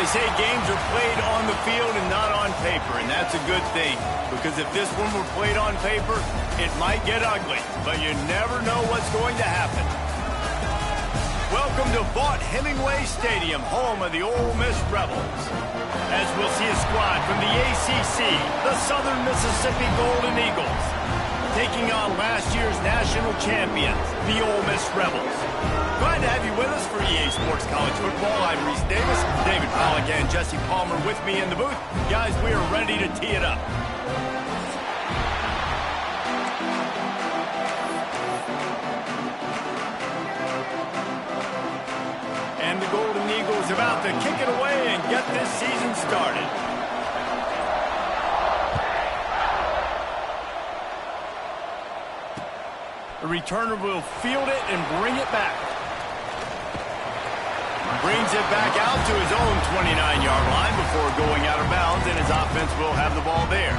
They say games are played on the field and not on paper, and that's a good thing. Because if this one were played on paper, it might get ugly. But you never know what's going to happen. Welcome to Vaught-Hemingway Stadium, home of the Ole Miss Rebels. As we'll see a squad from the ACC, the Southern Mississippi Golden Eagles, taking on last year's national champions, the Ole Miss Rebels. Glad to have you with us for EA Sports College Football. I'm Reese Davis, David Pollack and Jesse Palmer with me in the booth. Guys, we are ready to tee it up. And the Golden Eagles about to kick it away and get this season started. The returner will field it and bring it back. Brings it back out to his own 29-yard line before going out of bounds, and his offense will have the ball there.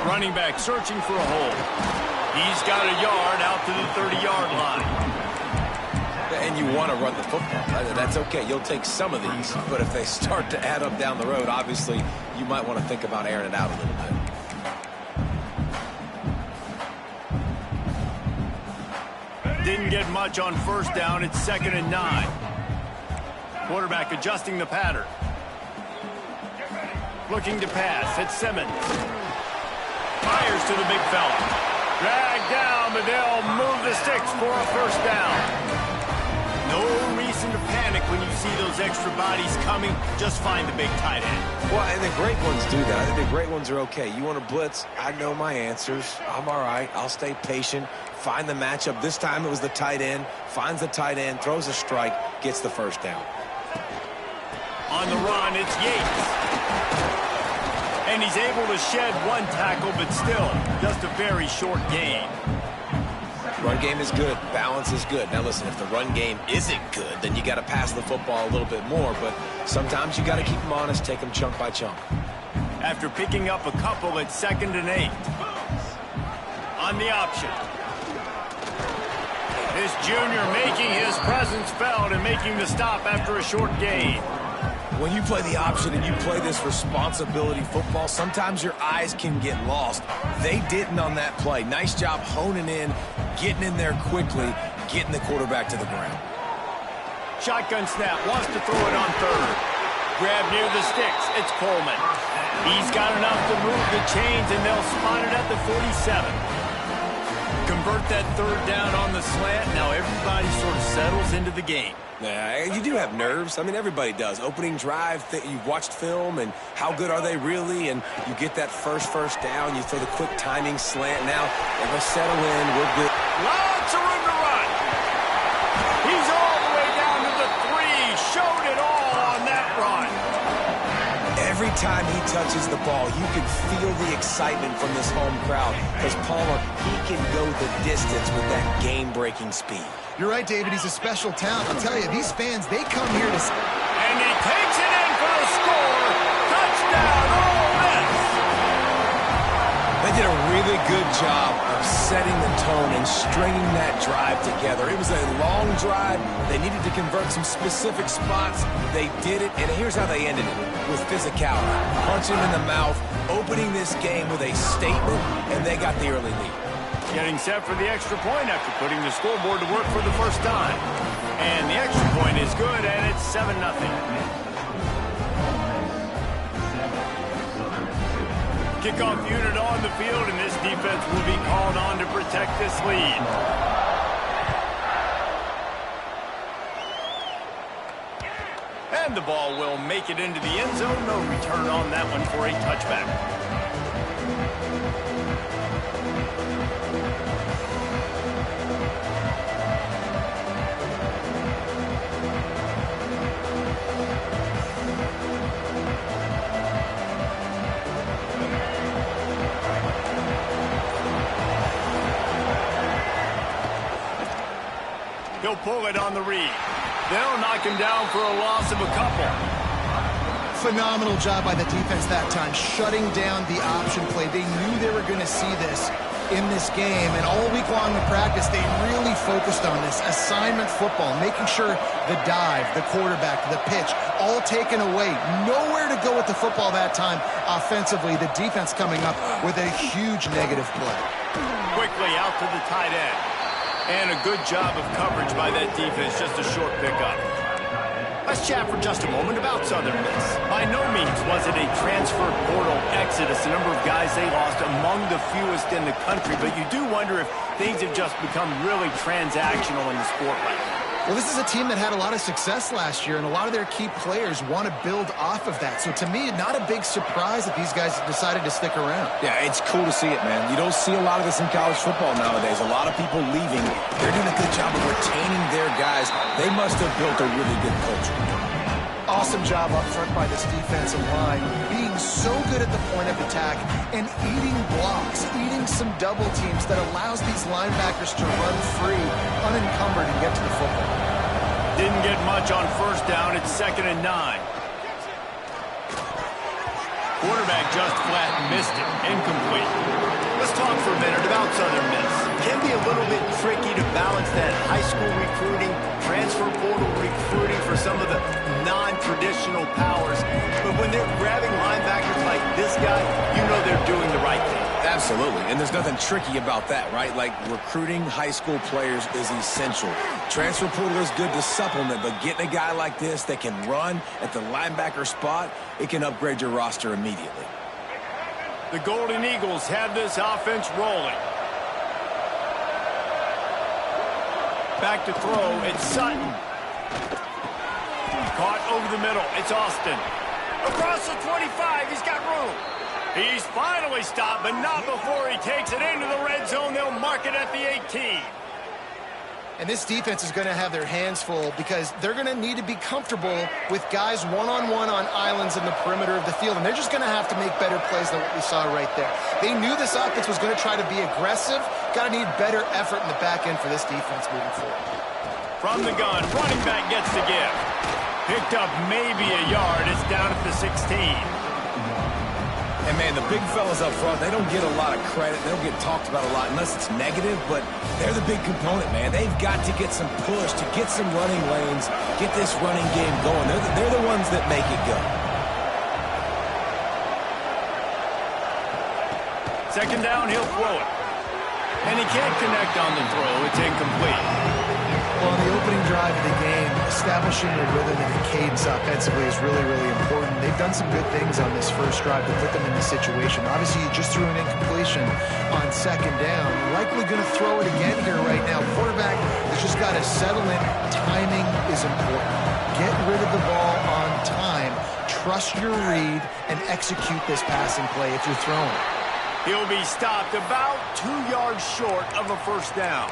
Running back searching for a hole. He's got a yard out to the 30-yard line. And you want to run the football. That's okay. You'll take some of these. But if they start to add up down the road, obviously, you might want to think about airing it out a little bit. Didn't get much on first down. It's 2nd and 9. Quarterback adjusting the pattern. Looking to pass. It's Simmons. Fires to the big fella. Dragged down, but they'll move the sticks for a first down. No reason to panic when you see those extra bodies coming. Just find the big tight end. Well, and the great ones do that. I think the great ones are okay. You want to blitz? I know my answers. I'm all right. I'll stay patient. Find the matchup. This time it was the tight end. Finds the tight end, throws a strike, gets the first down. On the run, it's Yates. And he's able to shed one tackle, but still, just a very short gain. Run game is good. Balance is good. Now, listen, if the run game isn't good, then you got to pass the football a little bit more. But sometimes you got to keep them honest, take them chunk by chunk. After picking up a couple, it's 2nd and 8. On the option. This junior making his presence felt and making the stop after a short gain. When you play the option and you play this responsibility football, sometimes your eyes can get lost. They didn't on that play. Nice job honing in, getting in there quickly, getting the quarterback to the ground. Shotgun snap, wants to throw it on 3rd. Grab near the sticks, it's Coleman. He's got enough to move the chains, and they'll spot it at the 47. Convert that 3rd down on the slant. Now everybody sort of settles into the game. Yeah, you do have nerves. I mean, everybody does. Opening drive, you've watched film, and how good are they really? And you get that first down. You throw the quick timing slant. Now, they're going to settle in. We're good. Lots of room to run. He's all the way down to the 3. Showed it all on that run. Every time he touches the ball, you can feel the excitement from this home crowd. Because Palmer, he can go the distance with that game-breaking speed. You're right, David. He's a special talent. I'll tell you, these fans, they come here to... And he takes it in for the score. Touchdown, Ole Miss. They did a really good job of setting the tone and stringing that drive together. It was a long drive. They needed to convert some specific spots. They did it, and here's how they ended it, with physicality. Punch him in the mouth, opening this game with a statement, and they got the early lead. Getting set for the extra point after putting the scoreboard to work for the first time. And the extra point is good, and it's 7-0. Kickoff unit on the field, and this defense will be called on to protect this lead. And the ball will make it into the end zone. No return on that one for a touchback. He'll pull it on the read. They'll knock him down for a loss of a couple. Phenomenal job by the defense that time, shutting down the option play. They knew they were going to see this in this game, and all week long in practice, they really focused on this assignment football, making sure the dive, the quarterback, the pitch, all taken away. Nowhere to go with the football that time offensively. The defense coming up with a huge negative play. Quickly out to the tight end. And a good job of coverage by that defense, just a short pickup. Let's chat for just a moment about Southern Miss. By no means was it a transfer portal exodus, the number of guys they lost among the fewest in the country, but you do wonder if things have just become really transactional in the sport right now. Well, this is a team that had a lot of success last year, and a lot of their key players want to build off of that. So to me, not a big surprise that these guys decided to stick around. Yeah, it's cool to see it, man. You don't see a lot of this in college football nowadays. A lot of people leaving. They're doing a good job of retaining their guys. They must have built a really good culture. Awesome job up front by this defensive line, being so good at the point of attack and eating blocks, eating some double teams that allows these linebackers to run free, unencumbered, and get to the football. Didn't get much on first down. It's 2nd and 9. Quarterback just flat missed it. Incomplete. Let's talk for a minute about Southern Miss. Can be a little bit tricky to balance that high school recruiting, transfer portal recruiting for some of the non-traditional powers. But when they're grabbing linebackers like this guy, you know they're doing the right thing. Absolutely, and there's nothing tricky about that, right? Like, recruiting high school players is essential. Transfer portal is good to supplement, but getting a guy like this that can run at the linebacker spot, it can upgrade your roster immediately. The Golden Eagles have this offense rolling. Back to throw, it's Sutton. Caught over the middle, it's Austin. Across the 25, he's got room. He's finally stopped, but not before he takes it into the red zone. They'll mark it at the 18. And this defense is going to have their hands full because they're going to need to be comfortable with guys one-on-one on islands in the perimeter of the field, and they're just going to have to make better plays than what we saw right there. They knew this offense was going to try to be aggressive. Got to need better effort in the back end for this defense moving forward. From the gun, running back gets the give. Picked up maybe a yard. It's down at the 16. And, man, the big fellas up front, they don't get a lot of credit. They don't get talked about a lot unless it's negative, but they're the big component, man. They've got to get some push, to get some running lanes, get this running game going. They're the ones that make it go. Second down, he'll throw it. And he can't connect on the throw. It's incomplete. Well, in the opening drive of the game, establishing a rhythm and a cadence offensively is really, really important. They've done some good things on this first drive to put them in this situation. Obviously, you just threw an incompletion on second down. Likely going to throw it again here right now. Quarterback has just got to settle in. Timing is important. Get rid of the ball on time. Trust your read and execute this passing play if you're throwing. He'll be stopped about 2 yards short of a first down.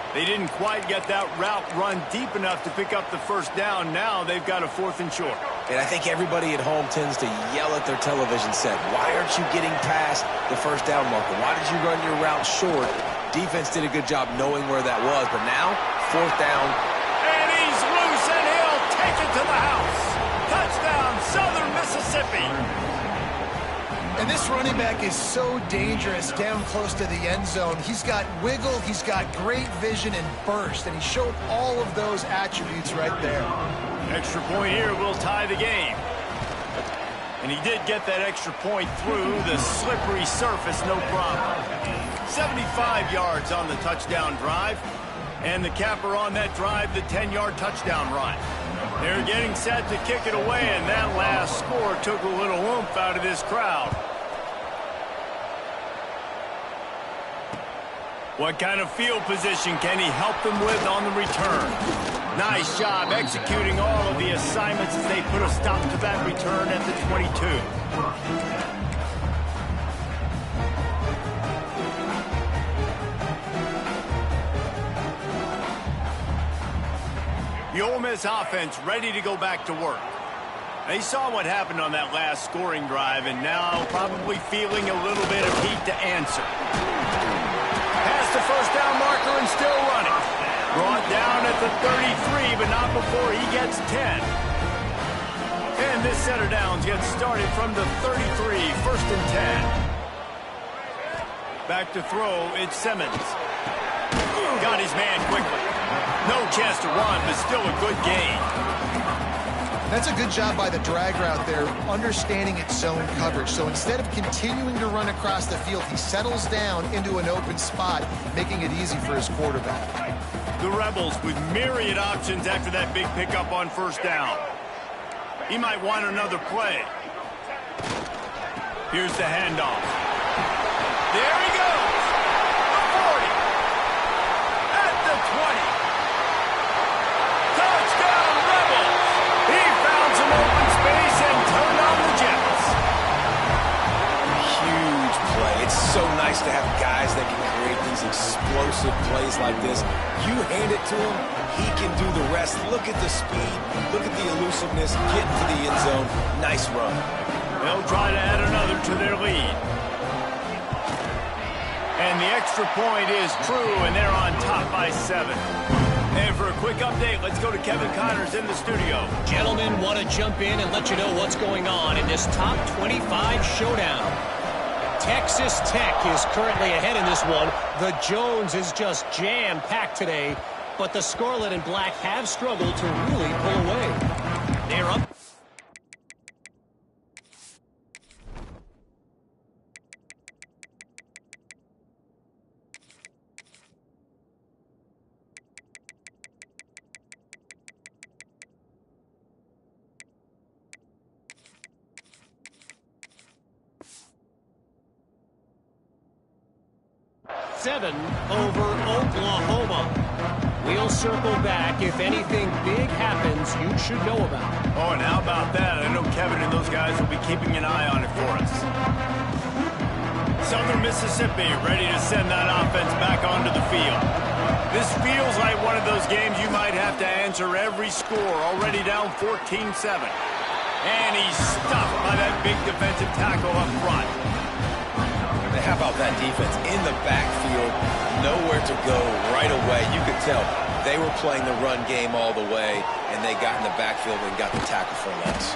They didn't quite get that route run deep enough to pick up the first down. Now they've got a 4th and short. And I think everybody at home tends to yell at their television set. Why aren't you getting past the first down marker? Why did you run your route short? Defense did a good job knowing where that was. But now, 4th down. And he's loose, and he'll take it to the house. Touchdown, Southern Mississippi. And this running back is so dangerous down close to the end zone. He's got wiggle, he's got great vision and burst, and he showed all of those attributes right there. Extra point here will tie the game. And he did get that extra point through the slippery surface, no problem. 75 yards on the touchdown drive. And the capper on that drive, the 10-yard touchdown run. They're getting set to kick it away, and that last score took a little oomph out of this crowd. What kind of field position can he help them with on the return? Nice job executing all of the assignments as they put a stop to that return at the 22. The Ole Miss offense ready to go back to work. They saw what happened on that last scoring drive and now probably feeling a little bit of heat to answer. Past the first down marker and still running. Brought down at the 33, but not before he gets 10. And this set of downs gets started from the 33, first and 10. Back to throw, it's Simmons. Got his man quickly. No chance to run, but still a good gain. That's a good job by the drag route there, understanding its zone coverage. So instead of continuing to run across the field, he settles down into an open spot, making it easy for his quarterback. The Rebels with myriad options after that big pickup on first down. He might want another play. Here's the handoff. There he goes. The 40. At the 20. Touchdown, Rebels. He found some open space and turned on the Jets. Huge play. It's so nice to have guys that can create these explosive plays like this. You hand it to him, he can do the rest. Look at the speed. Look at the elusiveness. Get into the end zone. Nice run. They'll try to add another to their lead. And the extra point is true, and they're on top by 7. And for a quick update, let's go to Kevin Connors in the studio. Gentlemen, want to jump in and let you know what's going on in this top 25 showdown. Texas Tech is currently ahead in this one. The Jones is just jam-packed today, but the Scarlet and Black have struggled to really pull away. They're up. Seven over Oklahoma. We'll circle back. If anything big happens, you should know about. Oh, and how about that? I know Kevin and those guys will be keeping an eye on it for us. Southern Mississippi ready to send that offense back onto the field. This feels like one of those games you might have to answer every score. Already down 14-7. And he's stuffed by that big defensive tackle up front. How about that defense in the backfield, nowhere to go right away. You could tell they were playing the run game all the way, and they got in the backfield and got the tackle for loss.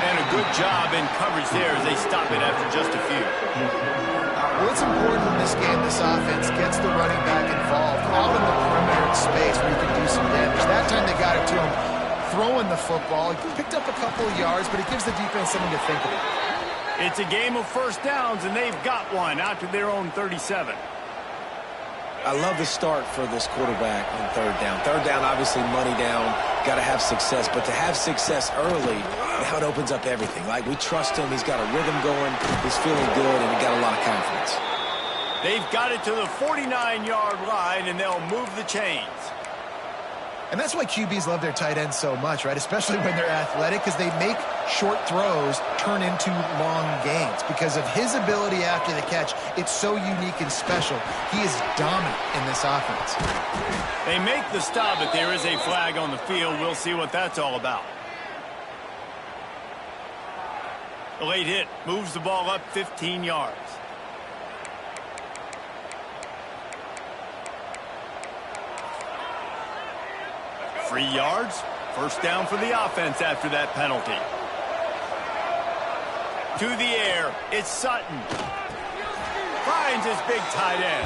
And a good job in coverage there as they stop it after just a few. Well, it's important in this game this offense gets the running back involved out in the perimeter in space where you can do some damage. That time they got it to him throwing the football. He picked up a couple of yards, but it gives the defense something to think about. It's a game of first downs, and they've got one out to their own 37. I love the start for this quarterback on third down. Third down, obviously, money down. Got to have success. But to have success early, now it opens up everything. Like, we trust him. He's got a rhythm going. He's feeling good, and he got a lot of confidence. They've got it to the 49-yard line, and they'll move the chains. And that's why QBs love their tight ends so much, right? Especially when they're athletic, because they make short throws turn into long gains. Because of his ability after the catch, it's so unique and special. He is dominant in this offense. They make the stop, but there is a flag on the field. We'll see what that's all about. The late hit moves the ball up 15 yards. Free yards. First down for the offense after that penalty. To the air. It's Sutton. Finds his big tight end.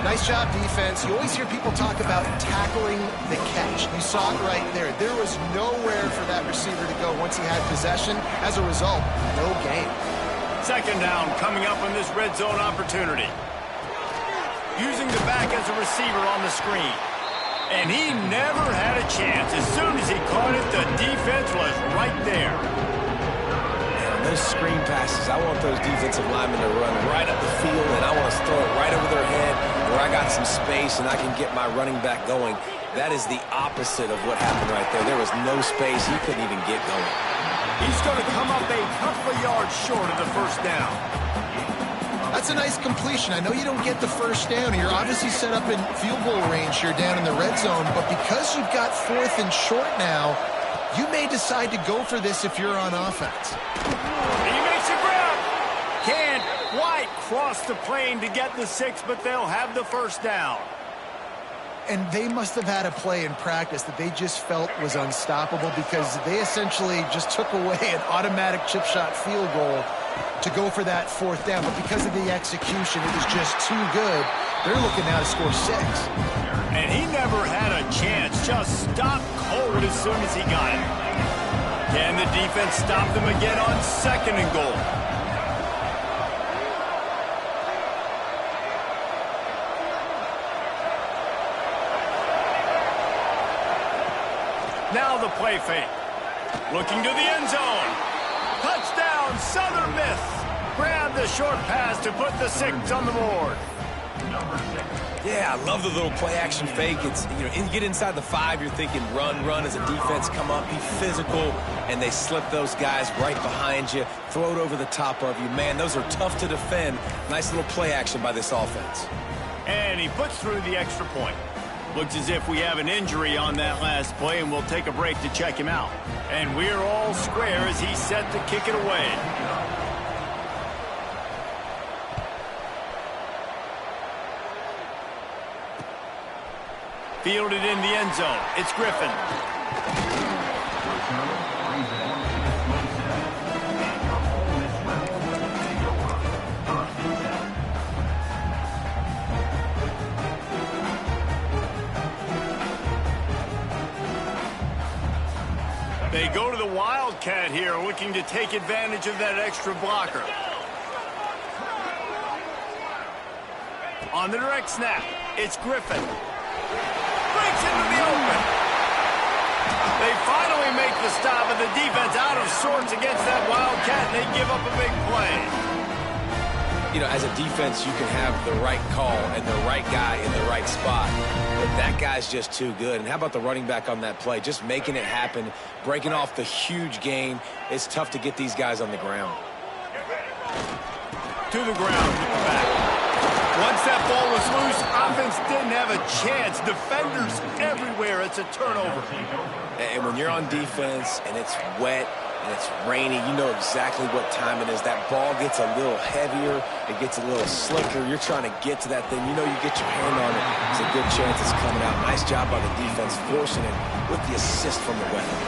Nice job, defense. You always hear people talk about tackling the catch. You saw it right there. There was nowhere for that receiver to go once he had possession. As a result, no gain. Second down coming up on this red zone opportunity. Using the back as a receiver on the screen. And he never had a chance. As soon as he caught it, the defense was right there. Man, on those screen passes, I want those defensive linemen to run right up the field, and I want to throw it right over their head where I got some space and I can get my running back going. That is the opposite of what happened right there. There was no space. He couldn't even get going. He's going to come up a couple of yards short of the first down. That's a nice completion. I know you don't get the first down. You're obviously set up in field goal range here down in the red zone, but because you've got fourth and short now, you may decide to go for this if you're on offense. He makes a grab. Can't quite cross the plane to get the 6, but they'll have the first down. And they must have had a play in practice that they just felt was unstoppable because they essentially just took away an automatic chip shot field goal to go for that fourth down. But because of the execution, it was just too good. They're looking now to score 6. And he never had a chance. Just stopped cold as soon as he got it. Can the defense stop them again on 2nd and goal? Now the play fake. Looking to the end zone. Touchdown, Southern Miss. Grab the short pass to put the 6 on the board. Yeah, I love the little play-action fake. It's, you get inside the 5, you're thinking run, run as a defense, come up, be physical, and they slip those guys right behind you, throw it over the top of you. Man, those are tough to defend. Nice little play-action by this offense. And he puts through the extra point. Looks as if we have an injury on that last play, and we'll take a break to check him out. And we're all square as he's set to kick it away. Fielded in the end zone. It's Griffin. They go to the Wildcat here, looking to take advantage of that extra blocker. On the direct snap, it's Griffin. Breaks into the open. They finally make the stop, and the defense out of sorts against that Wildcat, and they give up a big play. As a defense, you can have the right call and the right guy in the right spot, but that guy's just too good. And how about the running back on that play? Just making it happen, breaking off the huge gain. It's tough to get these guys on the ground. To the ground with the back. Once that ball was loose, offense didn't have a chance. Defenders everywhere. It's a turnover. And when you're on defense and it's wet and it's rainy, you know exactly what time it is. That ball gets a little heavier. It gets a little slicker. You're trying to get to that thing. You know you get your hand on it. It's a good chance it's coming out. Nice job by the defense forcing it with the assist from the weapon.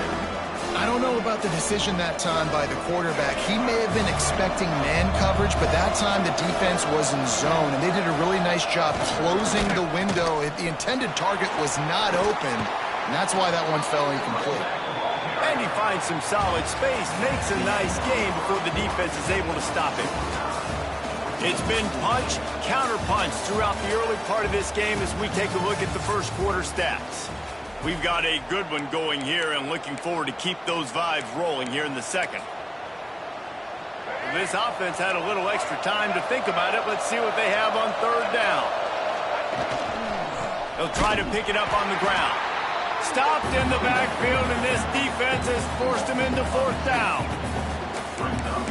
I don't know about the decision that time by the quarterback. He may have been expecting man coverage, but that time the defense was in zone, and they did a really nice job closing the window. The intended target was not open, and that's why that one fell incomplete. And he finds some solid space, makes a nice game before the defense is able to stop it. It's been punch, counter punch throughout the early part of this game as we take a look at the first quarter stats. We've got a good one going here and looking forward to keep those vibes rolling here in the second. This offense had a little extra time to think about it. Let's see what they have on 3rd down. They'll try to pick it up on the ground. Stopped in the backfield, and this defense has forced him into 4th down.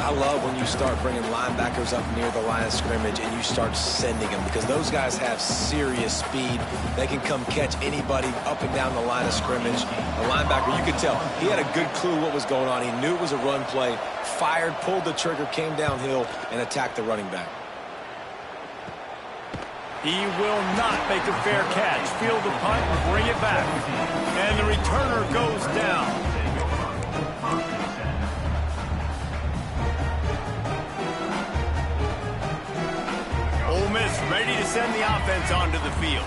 I love when you start bringing linebackers up near the line of scrimmage and you start sending them, because those guys have serious speed. They can come catch anybody up and down the line of scrimmage. A linebacker, you could tell, he had a good clue what was going on. He knew it was a run play, fired, pulled the trigger, came downhill, and attacked the running back. He will not make a fair catch. Field the punt and bring it back. And the returner goes down. Ole Miss ready to send the offense onto the field.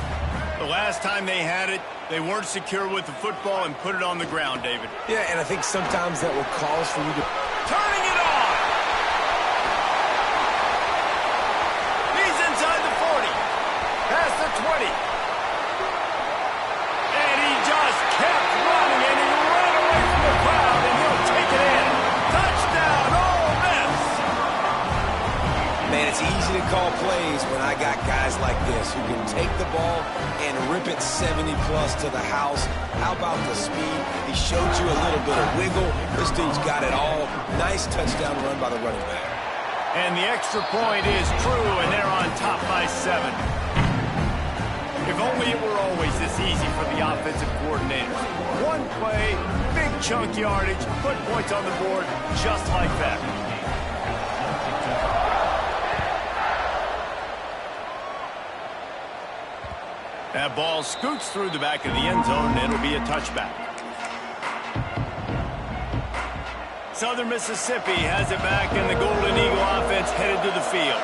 The last time they had it, they weren't secure with the football and put it on the ground, David. Yeah, and I think sometimes that will cause for you to... Turning it on! He's inside the 40. Past the 20. And he just kept running, and he ran away from the crowd, and he'll take it in. Touchdown, Ole Miss! Man, it's easy to call plays when I got guys like this who can take the ball and rip it 70-plus to the house. How about the speed? He showed you a little bit of wiggle. This dude's got it all. Nice touchdown run by the running back. And the extra point is true, and they're on top by 7. If only it were always this easy for the offensive coordinators. One play, big chunk yardage, put points on the board just like that. That ball scoots through the back of the end zone, and it'll be a touchback. Southern Mississippi has it back, and the Golden Eagle offense headed to the field.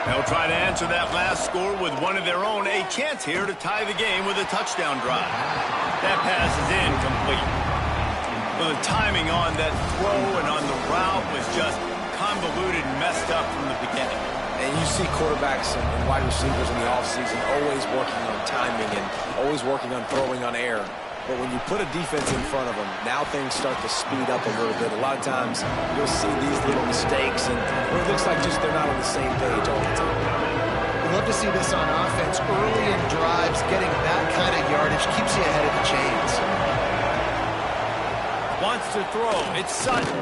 They'll try to answer that last score with one of their own. A chance here to tie the game with a touchdown drive. That pass is incomplete. Well, the timing on that throw and on the route was just convoluted and messed up from the beginning. And you see quarterbacks and wide receivers in the offseason always working on timing and always working on throwing on air. But when you put a defense in front of them, now things start to speed up a little bit. A lot of times you'll see these little mistakes, and it looks like just they're not on the same page all the time. We love to see this on offense. Early in drives, getting that kind of yardage keeps you ahead of the chains. Wants to throw. It's Sutton.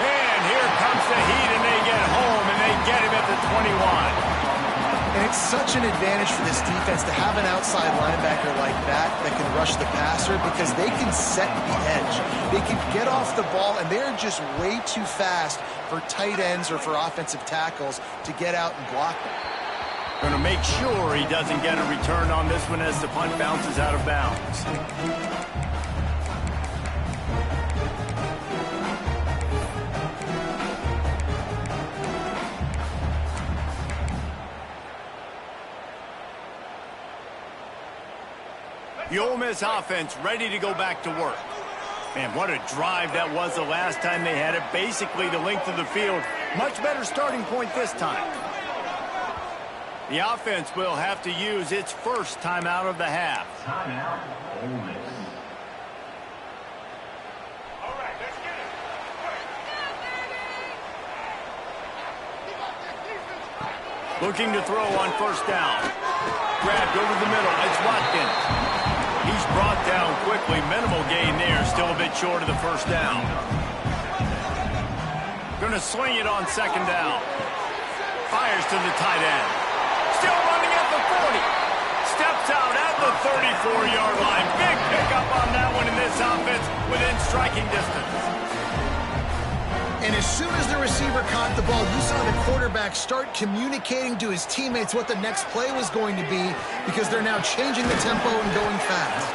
And here comes the heat, and they get home, and they get him at the 21. And it's such an advantage for this defense to have an outside linebacker like that can rush the passer, because they can set the edge. They can get off the ball, and they're just way too fast for tight ends or for offensive tackles to get out and block them. Going to make sure he doesn't get a return on this one as the punt bounces out of bounds. The Ole Miss offense ready to go back to work. Man, what a drive that was the last time they had it. Basically the length of the field. Much better starting point this time. The offense will have to use its first timeout of the half. Timeout, Ole Miss. All right, let's get it. Looking to throw on first down. Grabbed over the middle. It's Watkins. He's brought down quickly. Minimal gain there. Still a bit short of the first down. Going to swing it on second down. Fires to the tight end. Still running at the 40. Steps out at the 34-yard line. Big pickup on that one in this offense within striking distance. And as soon as the receiver caught the ball, you saw the quarterback start communicating to his teammates what the next play was going to be, because they're now changing the tempo and going fast.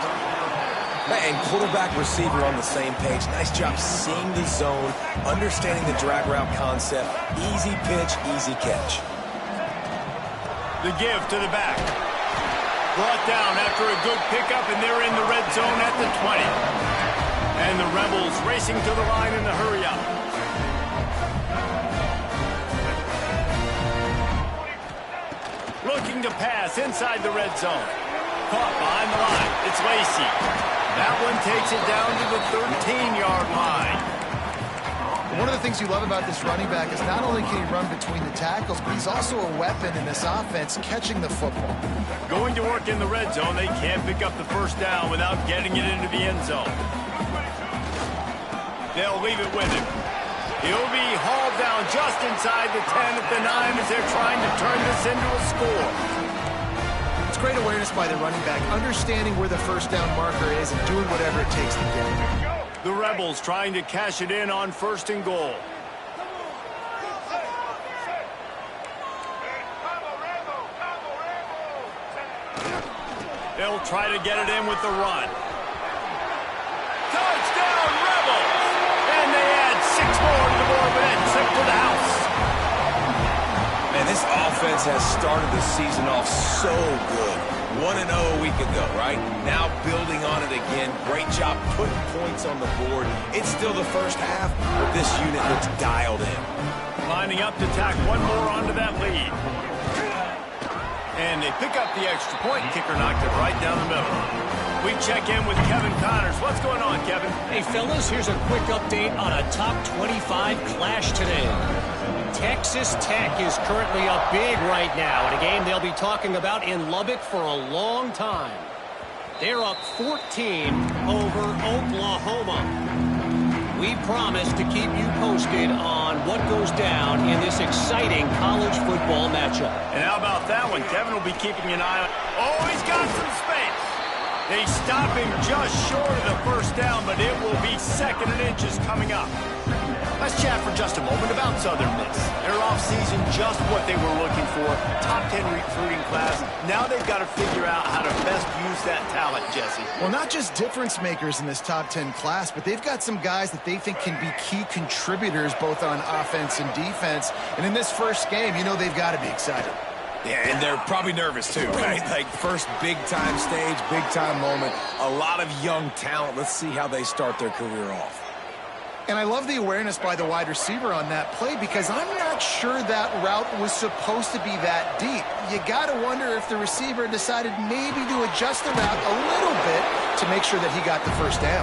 And quarterback receiver on the same page. Nice job seeing the zone, understanding the drag route concept. Easy pitch, easy catch. The give to the back. Brought down after a good pickup, and they're in the red zone at the 20. And the Rebels racing to the line in the hurry-up. Looking to pass inside the red zone. Caught behind the line. It's Lacey. That one takes it down to the 13-yard line. One of the things you love about this running back is not only can he run between the tackles, but he's also a weapon in this offense catching the football. Going to work in the red zone. They can't pick up the first down without getting it into the end zone. They'll leave it with him. He'll be hauled down just inside the 10 at the 9 as they're trying to turn this into a score. It's great awareness by the running back, understanding where the first down marker is and doing whatever it takes to get it. The Rebels trying to cash it in on first and goal. They'll try to get it in with the run. Touchdown, Rebels! And they add 6 more to the board with that trip to the house. Man, this offense has started the season off so good. 1-0 a week ago, right? Now building on it again. Great job putting points on the board. It's still the first half, but this unit looks dialed in. Lining up to tack one more onto that lead. And they pick up the extra point. Kicker knocked it right down the middle. We check in with Kevin Connors. What's going on, Kevin? Hey, fellas, here's a quick update on a top 25 clash today. Texas Tech is currently up big right now in a game they'll be talking about in Lubbock for a long time. They're up 14 over Oklahoma. We promise to keep you posted on what goes down in this exciting college football matchup. And how about that one? Kevin will be keeping an eye on. Oh, he's got some space. They stop him just short of the first down, but it will be 2nd and inches coming up. Let's chat for just a moment about Southern Miss. Their offseason, just what they were looking for. Top 10 recruiting class. Now they've got to figure out how to best use that talent, Jesse. Well, not just difference makers in this top 10 class, but they've got some guys that they think can be key contributors both on offense and defense. And in this first game, you know they've got to be excited. Yeah, and they're probably nervous too, right? Like first big-time stage, big-time moment. A lot of young talent. Let's see how they start their career off. And I love the awareness by the wide receiver on that play because I'm not sure that route was supposed to be that deep. You got to wonder if the receiver decided maybe to adjust the route a little bit to make sure that he got the first down.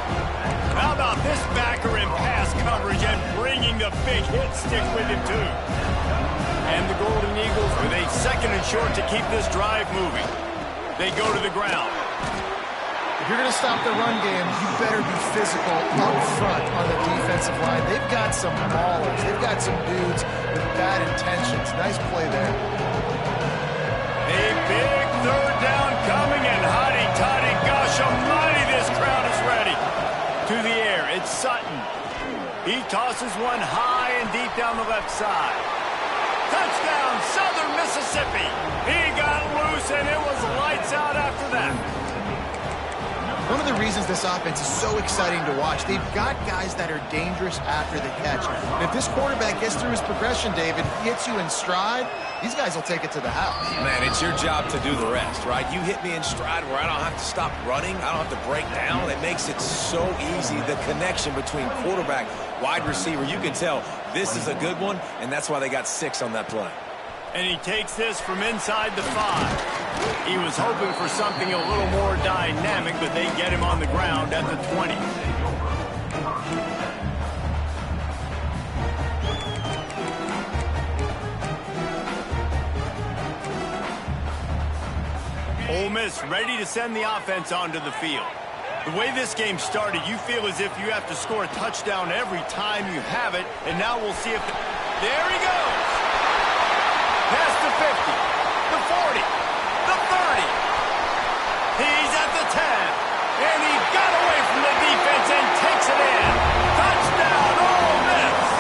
How about this backer in pass coverage and bringing the big hit stick with him too? And the Golden Eagles with a second and short to keep this drive moving. They go to the ground. If you're going to stop the run game, you better be physical up front on the defensive line. They've got some maulers. They've got some dudes with bad intentions. Nice play there. A big third down coming, and hotty-toddy, gosh almighty, this crowd is ready. To the air, it's Sutton. He tosses one high and deep down the left side. Touchdown, Southern Mississippi. He got loose, and it was lights out after that. One of the reasons this offense is so exciting to watch, they've got guys that are dangerous after the catch. And if this quarterback gets through his progression, David, hits you in stride, these guys will take it to the house. Man, it's your job to do the rest, right? You hit me in stride where I don't have to stop running. I don't have to break down. It makes it so easy. The connection between quarterback, wide receiver, you can tell this is a good one, and that's why they got 6 on that play. And he takes this from inside the 5. He was hoping for something a little more dynamic, but they get him on the ground at the 20. Ole Miss ready to send the offense onto the field. The way this game started, you feel as if you have to score a touchdown every time you have it, and now we'll see if... There he goes! Past the 50, the 40, the 30. He's at the 10, and he got away from the defense and takes it in. Touchdown, Ole Miss!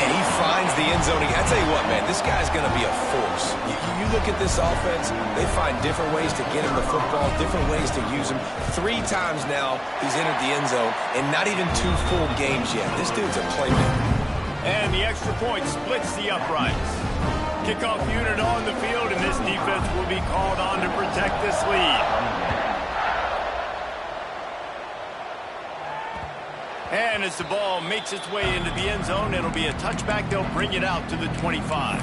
And he finds the end zone. I tell you what, man, this guy's going to be a force. You look at this offense, they find different ways to get him the football, different ways to use him. 3 times now he's entered the end zone, and not even 2 full games yet. This dude's a playmaker. And the extra point splits the uprights. Kickoff unit on the field, and this defense will be called on to protect this lead. And as the ball makes its way into the end zone, it'll be a touchback. They'll bring it out to the 25.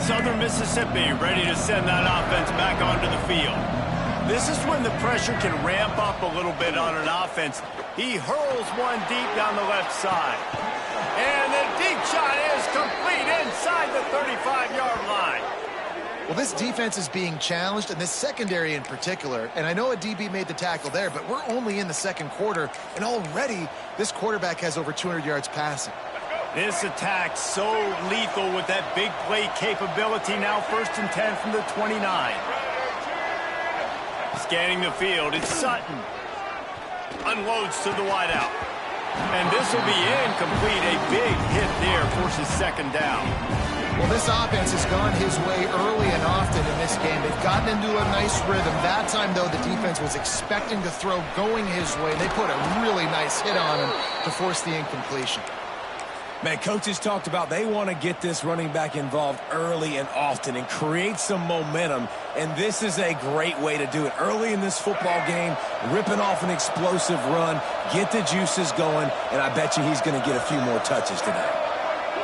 Southern Mississippi ready to send that offense back onto the field. This is when the pressure can ramp up a little bit on an offense. He hurls one deep down the left side. And the deep shot is complete inside the 35-yard line. Well, this defense is being challenged, and this secondary in particular. And I know a DB made the tackle there, but we're only in the second quarter, and already this quarterback has over 200 yards passing. This attack so lethal with that big play capability. Now 1st and 10 from the 29. Scanning the field, it's Sutton. Unloads to the wideout. And this will be incomplete. A big hit there forces 2nd down. Well, this offense has gone his way early and often in this game. They've gotten into a nice rhythm. That time, though, the defense was expecting to throw going his way. They put a really nice hit on him to force the incompletion. Man, coaches talked about they want to get this running back involved early and often and create some momentum, and this is a great way to do it. Early in this football game, ripping off an explosive run, get the juices going, and I bet you he's going to get a few more touches today.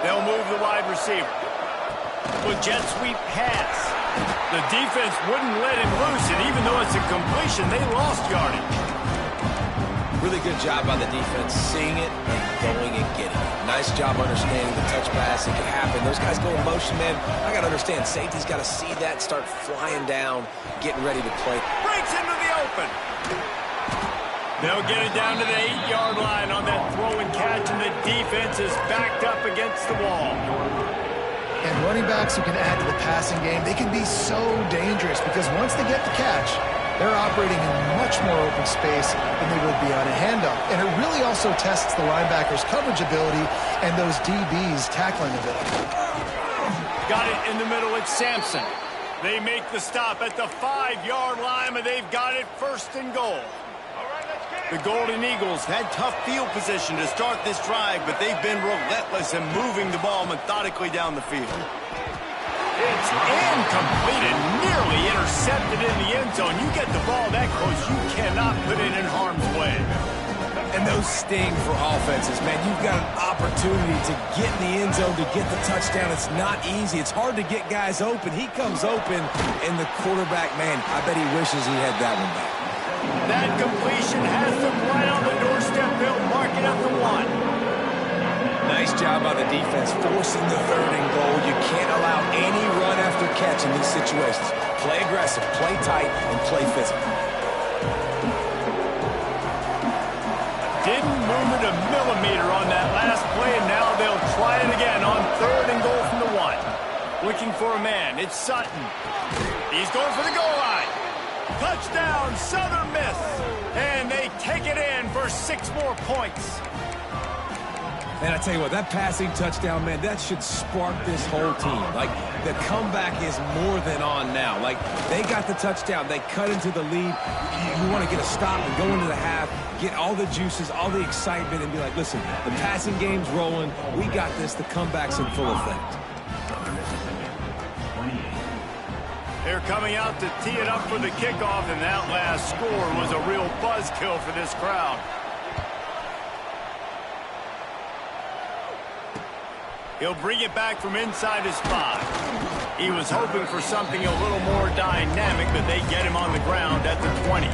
They'll move the wide receiver. With jet sweep pass. The defense wouldn't let him loose, and even though it's a completion, they lost yardage. Really good job by the defense, seeing it and going and getting it. Nice job understanding the touch pass. It can happen. Those guys go in motion, man. I got to understand, safety's got to see that, start flying down, getting ready to play. Breaks into the open. They'll get it down to the 8-yard line on that throw and catch, and the defense is backed up against the wall. And running backs who can add to the passing game, they can be so dangerous because once they get the catch, they're operating in much more open space than they would be on a handoff. And it really also tests the linebackers' coverage ability and those DBs' tackling ability. Got it in the middle. It's Sampson. They make the stop at the 5-yard line, and they've got it first and goal. The Golden Eagles had tough field position to start this drive, but they've been relentless in moving the ball methodically down the field. It's incomplete and nearly intercepted in the end zone. You get the ball that close, you cannot put it in harm's way. And those sting for offenses, man. You've got an opportunity to get in the end zone, to get the touchdown. It's not easy. It's hard to get guys open. He comes open, and the quarterback, man, I bet he wishes he had that one back. That completion has them right on the doorstep. They'll mark it at the 1. Nice job by the defense forcing the 3rd and goal. You can't allow any run after catch in these situations. Play aggressive, play tight, and play physical. Didn't move it a millimeter on that last play, and now they'll try it again on 3rd and goal from the 1. Looking for a man. It's Sutton. He's going for the goal line. Touchdown, Southern Miss. And they take it in for 6 more points. And I tell you what, that passing touchdown, man, that should spark this whole team. Like, the comeback is more than on now. Like, they got the touchdown. They cut into the lead. You want to get a stop and go into the half, get all the juices, all the excitement, and be like, listen, the passing game's rolling. We got this. The comeback's in full effect. They're coming out to tee it up for the kickoff, and that last score was a real buzzkill for this crowd. He'll bring it back from inside his 5. He was hoping for something a little more dynamic, but they get him on the ground at the 20.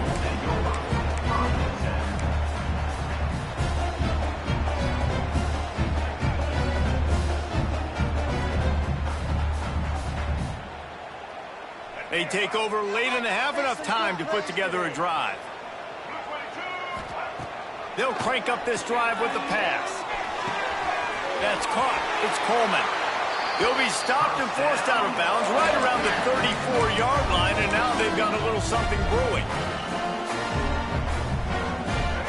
They take over late in the half, enough time to put together a drive. They'll crank up this drive with the pass. That's caught. It's Coleman. He'll be stopped and forced out of bounds right around the 34-yard line, and now they've got a little something brewing.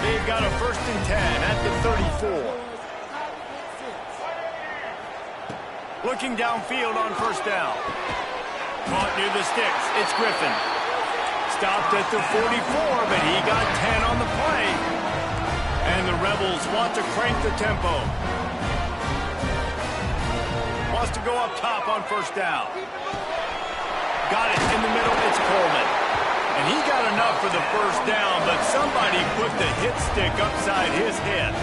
They've got a 1st and 10 at the 34. Looking downfield on 1st down. Caught near the sticks. It's Griffin. Stopped at the 44, but he got 10 on the play. And the Rebels want to crank the tempo. Wants to go up top on 1st down. Got it in the middle. It's Coleman. And he got enough for the 1st down, but somebody put the hit stick upside his head.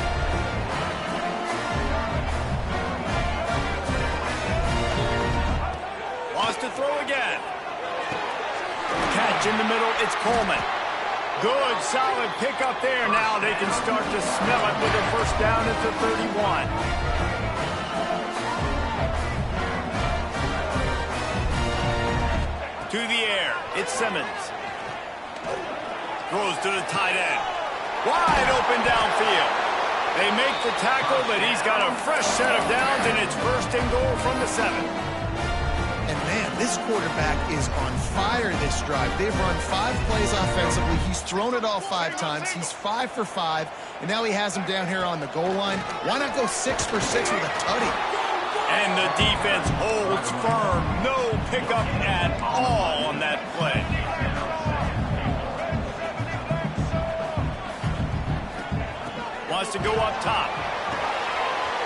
Wants to throw again. Catch in the middle. It's Coleman. Good, solid pickup there. Now they can start to smell it with a 1st down at the 31. To the air. It's Simmons. Throws to the tight end. Wide open downfield. They make the tackle, but he's got a fresh set of downs, and it's 1st and goal from the 7. And man, this quarterback is on fire this drive. They've run 5 plays offensively. He's thrown it all 5 times. He's 5 for 5, and now he has him down here on the goal line. Why not go 6 for 6 with a tutty? And the defense holds firm. No pickup at all on that play. Wants to go up top.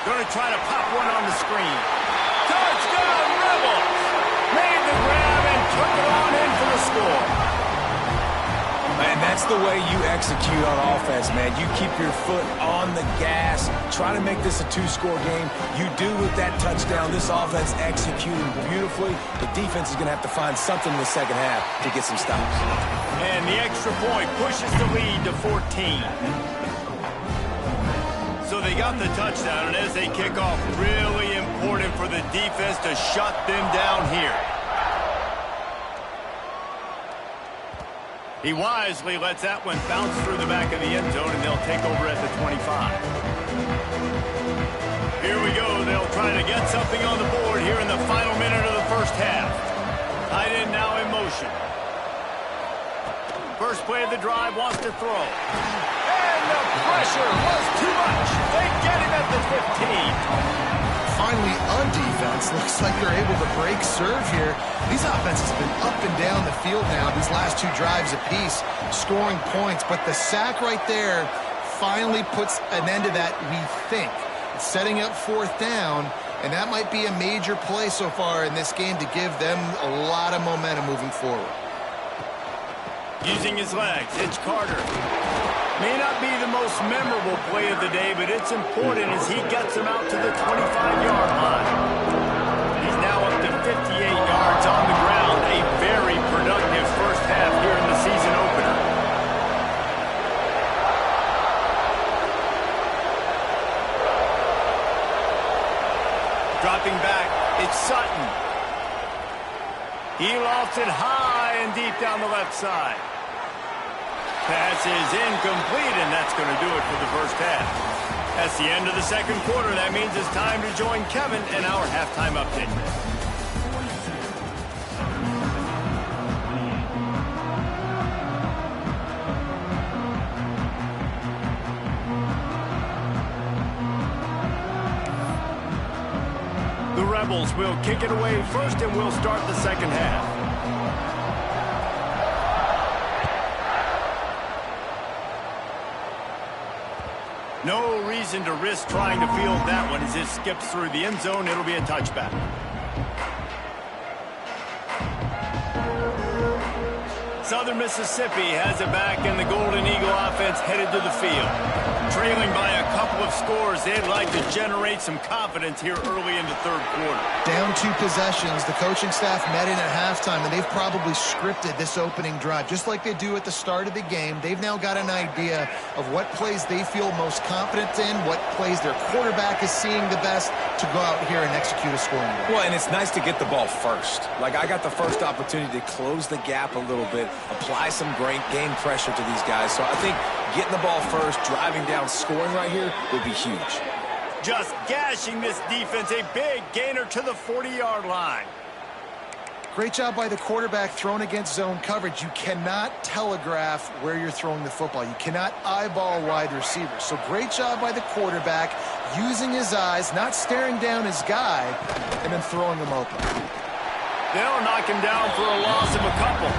Going to try to pop one on the screen. Touchdown, Rebels! Made the grab and took it on in for the score. And that's the way you execute on offense, man. You keep your foot on the gas. Try to make this a 2-score game. You do with that touchdown. This offense executing beautifully. The defense is going to have to find something in the second half to get some stops. And the extra point pushes the lead to 14. So they got the touchdown, and as they kick off, really important for the defense to shut them down here. He wisely lets that one bounce through the back of the end zone, and they'll take over at the 25. Here we go. They'll try to get something on the board here in the final minute of the 1st half. Tight end now in motion. First play of the drive, wants to throw. And the pressure was too much. They get him at the 15. Finally, on defense, looks like they're able to break serve here. These offenses have been up and down the field now, these last two drives apiece, scoring points. But the sack right there finally puts an end to that, we think. It's setting up fourth down, and that might be a major play so far in this game to give them a lot of momentum moving forward. Using his legs, it's Carter. May not be the most memorable play of the day, but it's important as he gets him out to the 25-yard line. He's now up to 58 yards on the ground. A very productive first half here in the season opener. Dropping back, it's Sutton. He lofts it high and deep down the left side. Pass is incomplete, and that's going to do it for the first half. That's the end of the second quarter. That means it's time to join Kevin in our halftime update. The Rebels will kick it away first, and we'll start the second half. No reason to risk trying to field that one as it skips through the end zone. It'll be a touchback. Southern Mississippi has it back, and the Golden Eagle offense headed to the field. Trailing by a couple of scores, they'd like to generate some confidence here early in the third quarter. Down 2 possessions, the coaching staff met in at halftime, and they've probably scripted this opening drive. Just like they do at the start of the game, they've now got an idea of what plays they feel most confident in, what plays their quarterback is seeing the best to go out here and execute a scoring drive. Well, and it's nice to get the ball first. Like, I got the first opportunity to close the gap a little bit, apply some great game pressure to these guys. So I think getting the ball first, driving down, scoring right here would be huge. Just gashing this defense, a big gainer to the 40-yard line. Great job by the quarterback thrown against zone coverage. You cannot telegraph where you're throwing the football. You cannot eyeball wide receivers. So great job by the quarterback using his eyes, not staring down his guy, and then throwing him open. They'll knock him down for a loss of a couple.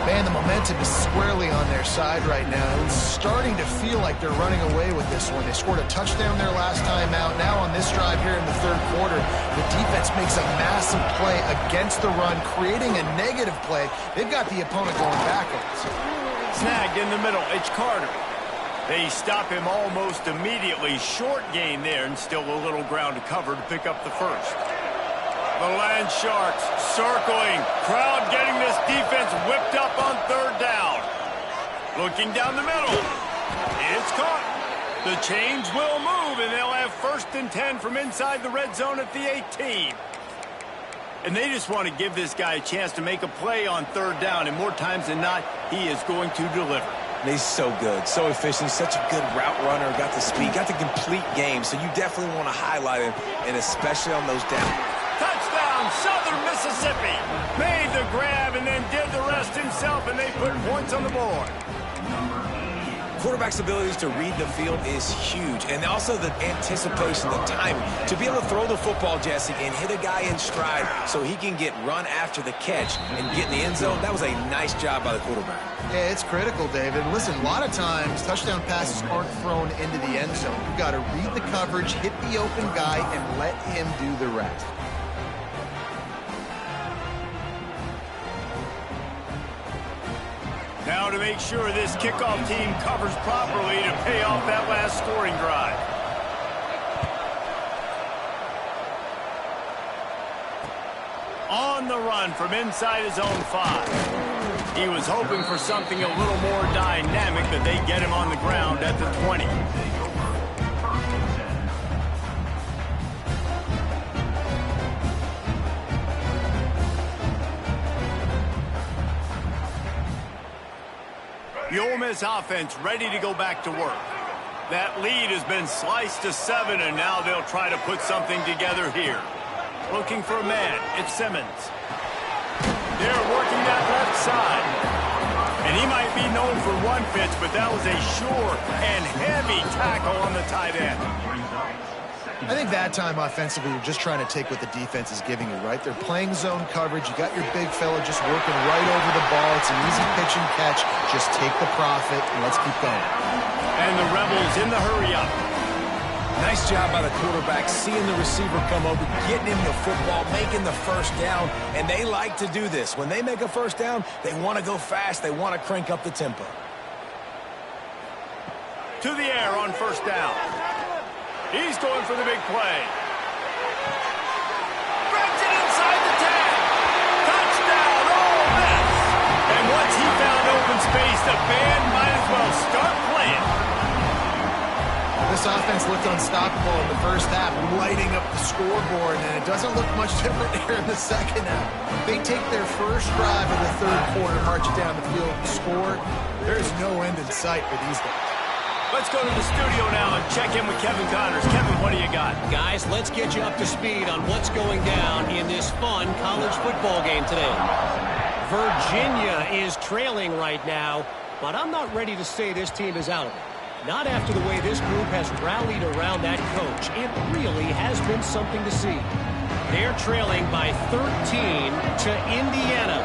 Man, the momentum is squarely on their side right now. It's starting to feel like they're running away with this one. They scored a touchdown their last time out. Now on this drive here in the third quarter, the defense makes a massive play against the run, creating a negative play. They've got the opponent going backwards. Snagged in the middle, it's Carter. They stop him almost immediately. Short gain there, and still a little ground to cover to pick up the first. The Land Sharks circling. Crowd getting this defense whipped up on third down. Looking down the middle. It's caught. The chains will move, and they'll have 1st and 10 from inside the red zone at the 18. And they just want to give this guy a chance to make a play on third down, and more times than not, he is going to deliver. And he's so good, so efficient, such a good route runner, got the speed, got the complete game, so you definitely want to highlight him, and especially on those downs. Touchdown, Southern Mississippi. Made the grab and then did the rest himself, and they put points on the board. Quarterback's abilities to read the field is huge, and also the anticipation, the timing. To be able to throw the football, Jesse, and hit a guy in stride so he can get run after the catch and get in the end zone, that was a nice job by the quarterback. Yeah, it's critical, David. Listen, a lot of times touchdown passes aren't thrown into the end zone. You've got to read the coverage, hit the open guy, and let him do the rest. Now to make sure this kickoff team covers properly to pay off that last scoring drive. On the run from inside his own 5. He was hoping for something a little more dynamic, but they get him on the ground at the 20. The Ole Miss offense ready to go back to work. That lead has been sliced to 7, and now they'll try to put something together here. Looking for a man, it's Simmons. They're working that left side. And he might be known for one pitch, but that was a sure and heavy tackle on the tight end. I think that time offensively, you're just trying to take what the defense is giving you, right? They're playing zone coverage. You got your big fella just working right over the ball. It's an easy pitch and catch. Just take the profit and let's keep going. And the Rebels in the hurry-up. Nice job by the quarterback, seeing the receiver come over, getting him the football, making the first down, and they like to do this. When they make a first down, they want to go fast. They want to crank up the tempo. To the air on first down. He's going for the big play. Grabs it inside the 10. Touchdown, Ole Miss. And once he found open space, the band might as well start playing. This offense looked unstoppable in the first half, lighting up the scoreboard, and it doesn't look much different here in the second half. They take their first drive of the third quarter, march it down the field, and score. There's no end in sight for these guys. Let's go to the studio now and check in with Kevin Connors. Kevin, what do you got? Guys, let's get you up to speed on what's going down in this fun college football game today. Virginia is trailing right now, but I'm not ready to say this team is out of it. Not after the way this group has rallied around that coach. It really has been something to see. They're trailing by 13 to Indiana.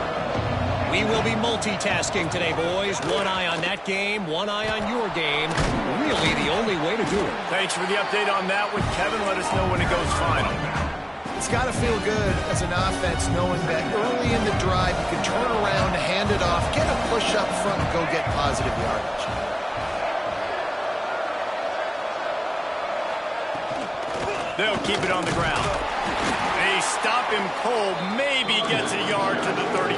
We will be multitasking today, boys. One eye on that game, one eye on your game. Really the only way to do it. Thanks for the update on that one, Kevin. Let us know when it goes final. It's got to feel good as an offense knowing that early in the drive you can turn around, hand it off, get a push up front, and go get positive yardage. They'll keep it on the ground. They stop him cold, maybe gets a yard to the 34.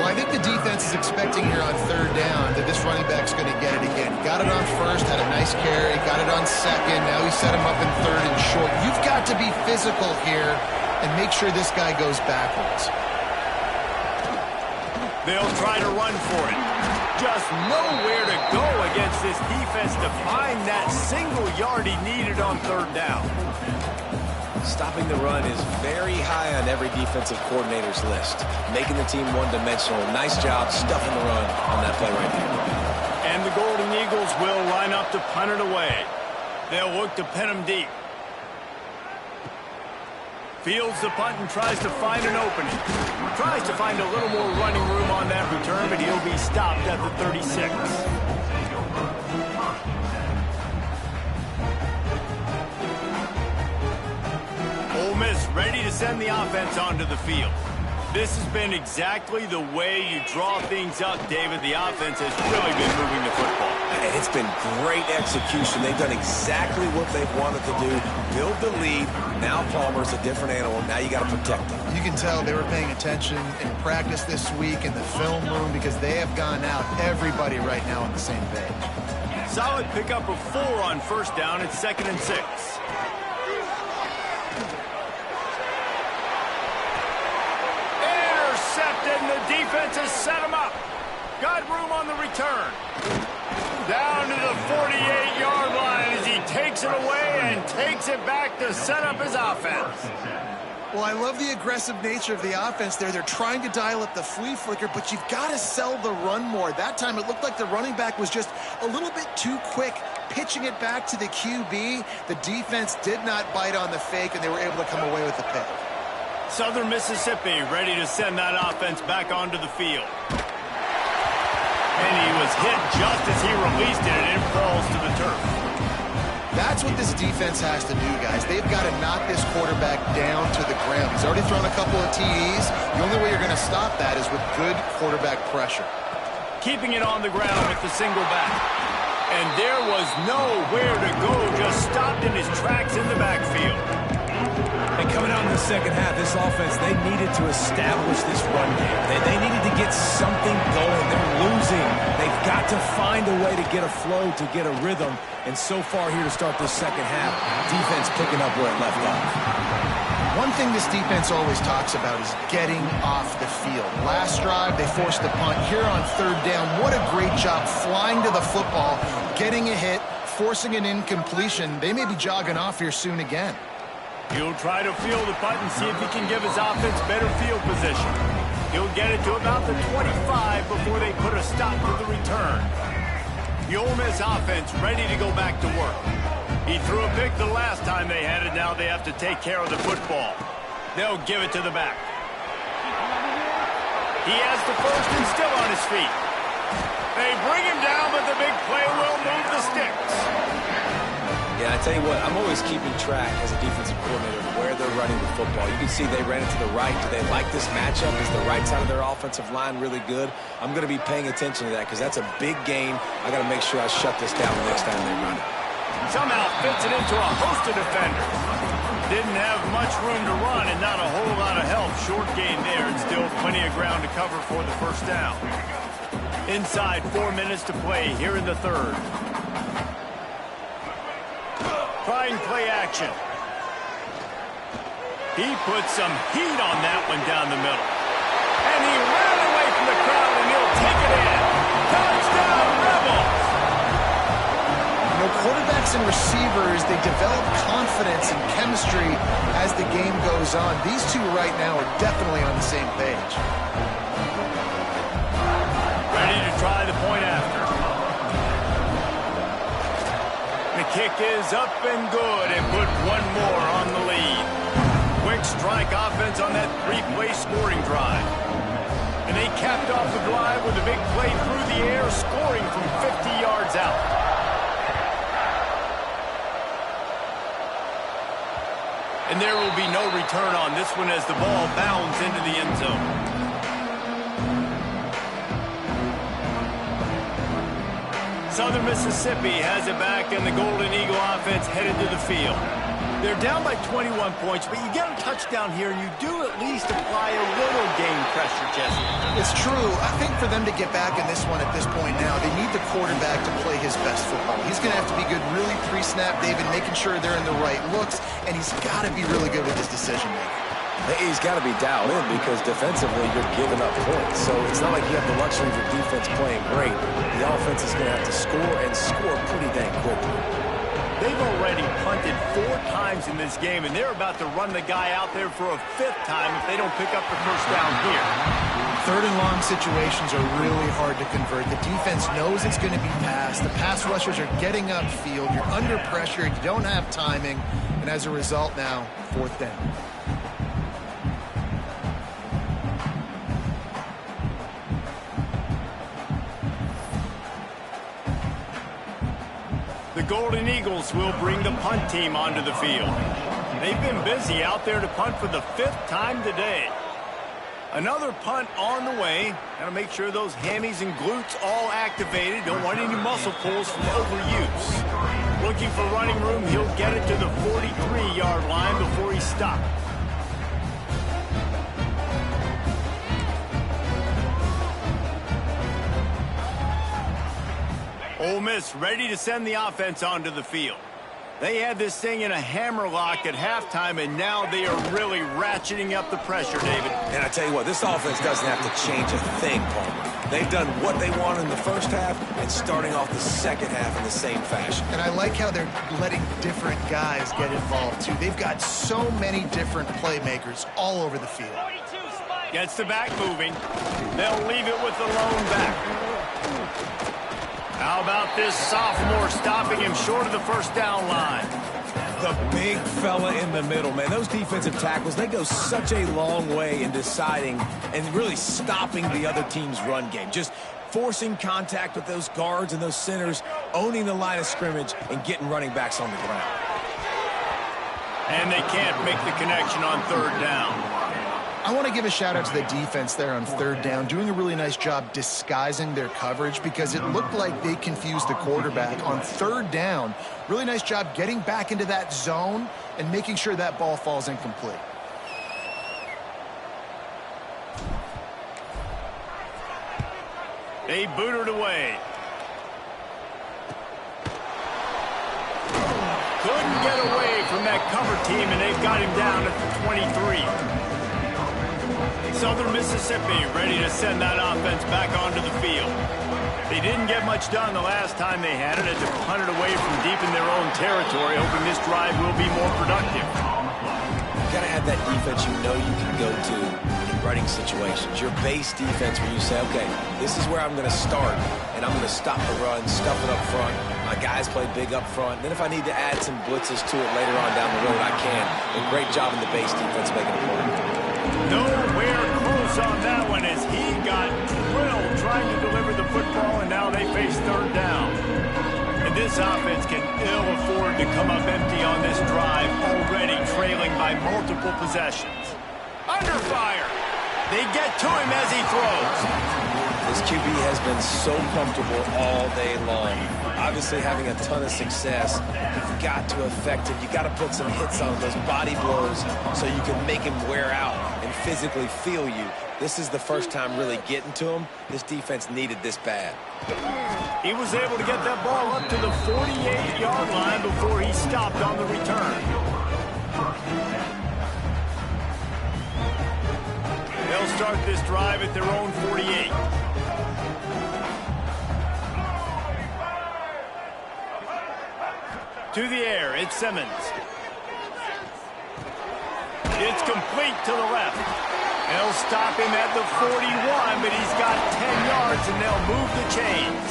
Well, I think the defense is expecting here on third down that this running back's going to get it again. He got it on first, had a nice carry, got it on second. Now he set him up in third and short. You've got to be physical here and make sure this guy goes backwards. They'll try to run for it. Just nowhere to go against this defense to find that single yard he needed on third down. Stopping the run is very high on every defensive coordinator's list. Making the team one-dimensional. Nice job stuffing the run on that play right there. And the Golden Eagles will line up to punt it away. They'll look to pin him deep. Fields the punt and tries to find an opening. Tries to find a little more running room on that return, but he'll be stopped at the 36. Ole Miss ready to send the offense onto the field. This has been exactly the way you draw things up, David. The offense has really been moving the football. And it's been great execution. They've done exactly what they've wanted to do. Build the lead. Now Palmer's a different animal. Now you got to protect him. You can tell they were paying attention in practice this week in the film room because they have gone out, everybody right now on the same page. Solid pickup of 4 on first down. It's 2nd and 6. Intercepted, and the defense has set him up. Got room on the return. Down to the 48-yard line as he takes it away and takes it back to set up his offense. Well, I love the aggressive nature of the offense there. They're trying to dial up the flea flicker, but you've got to sell the run more. That time it looked like the running back was just a little bit too quick, pitching it back to the QB. The defense did not bite on the fake, and they were able to come away with the pick. Southern Mississippi ready to send that offense back onto the field. And he was hit just as he released it, and it falls to the turf. That's what this defense has to do, guys. They've got to knock this quarterback down to the ground. He's already thrown a couple of TDs. The only way you're going to stop that is with good quarterback pressure. Keeping it on the ground with the single back. And there was nowhere to go, just stopped in his tracks in the backfield. And coming out in the second half, this offense, they needed to establish this run game. They needed to get something going. They're losing. They've got to find a way to get a flow, to get a rhythm. And so far here to start this second half, defense picking up where it left off. One thing this defense always talks about is getting off the field. Last drive, they forced the punt. Here on third down, what a great job flying to the football, getting a hit, forcing an incompletion. They may be jogging off here soon again. He'll try to field the punt and see if he can give his offense better field position. He'll get it to about the 25 before they put a stop to the return. The Ole Miss offense ready to go back to work. He threw a pick the last time they had it. Now they have to take care of the football. They'll give it to the back. He has the first and still on his feet. They bring him down, but the big play will move the sticks. Yeah, I tell you what, I'm always keeping track as a defensive coordinator of where they're running the football. You can see they ran it to the right. Do they like this matchup? Is the right side of their offensive line really good? I'm going to be paying attention to that because that's a big game. I got to make sure I shut this down the next time they run it. Somehow fits it into a host of defenders. Didn't have much room to run and not a whole lot of help. Short gain there and still plenty of ground to cover for the first down. Inside 4 minutes to play here in the third. Trying play action. He put some heat on that one down the middle. And he ran away from the crowd and he'll take it in. Touchdown, Rebels! You know, quarterbacks and receivers, they develop confidence and chemistry as the game goes on. These two right now are definitely on the same page. Ready to try the point after. The kick is up and good and put one more on the lead. Quick strike offense on that three-play scoring drive. And they capped off the drive with a big play through the air, scoring from 50 yards out. And there will be no return on this one as the ball bounds into the end zone. Southern Mississippi has it back, and the Golden Eagle offense headed to the field. They're down by 21 points, but you get a touchdown here, and you do at least apply a little game pressure, Jesse. It's true. I think for them to get back in this one at this point now, they need the quarterback to play his best football. He's going to have to be good really pre-snap, David, making sure they're in the right looks, and he's got to be really good with his decision-making. He's got to be dialed in because defensively you're giving up points. So it's not like you have the luxury of your defense playing great. The offense is going to have to score and score pretty dang quickly. They've already punted 4 times in this game, and they're about to run the guy out there for a 5th time if they don't pick up the first down here. Third and long situations are really hard to convert. The defense knows it's going to be passed. The pass rushers are getting upfield. You're under pressure. You don't have timing. And as a result now, 4th down. The Golden Eagles will bring the punt team onto the field. They've been busy out there to punt for the 5th time today. Another punt on the way. Got to make sure those hammies and glutes all activated. Don't want any muscle pulls from overuse. Looking for running room. He'll get it to the 43-yard line before he stopped. Ole Miss ready to send the offense onto the field. They had this thing in a hammerlock at halftime, and now they are really ratcheting up the pressure, David. And I tell you what, this offense doesn't have to change a thing, Palmer. They've done what they wanted in the first half and starting off the second half in the same fashion. And I like how they're letting different guys get involved, too. They've got so many different playmakers all over the field. Gets the back moving. They'll leave it with the lone back. How about this sophomore stopping him short of the first down line? The big fella in the middle, man. Those defensive tackles, they go such a long way in deciding and really stopping the other team's run game. Just forcing contact with those guards and those centers, owning the line of scrimmage, and getting running backs on the ground. And they can't make the connection on 3rd down. I want to give a shout-out to the defense there on 3rd down, doing a really nice job disguising their coverage because it looked like they confused the quarterback on 3rd down. Really nice job getting back into that zone and making sure that ball falls incomplete. They boot it away. Couldn't get away from that cover team, and they've got him down at the 23. Southern Mississippi ready to send that offense back onto the field. They didn't get much done the last time they had it as they punted away from deep in their own territory, hoping this drive will be more productive. You got to have that defense you know you can go to and running situations, your base defense where you say, okay, this is where I'm going to start, and I'm going to stop the run, stuff it up front. My guys play big up front. Then if I need to add some blitzes to it later on down the road, I can. A great job in the base defense making a play. Nowhere close on that one as he got drilled trying to deliver the football, and now they face third down. And this offense can ill afford to come up empty on this drive, already trailing by multiple possessions. Under fire. They get to him as he throws. This QB has been so comfortable all day long. Obviously having a ton of success. You've got to affect him. You've got to put some hits on those body blows so you can make him wear out and physically feel you. This is the first time really getting to him. This defense needed this bad. He was able to get that ball up to the 48-yard line before he stopped on the return. They'll start this drive at their own 48. To the air, it's Simmons. It's complete to the left. They'll stop him at the 41, but he's got 10 yards, and they'll move the chains.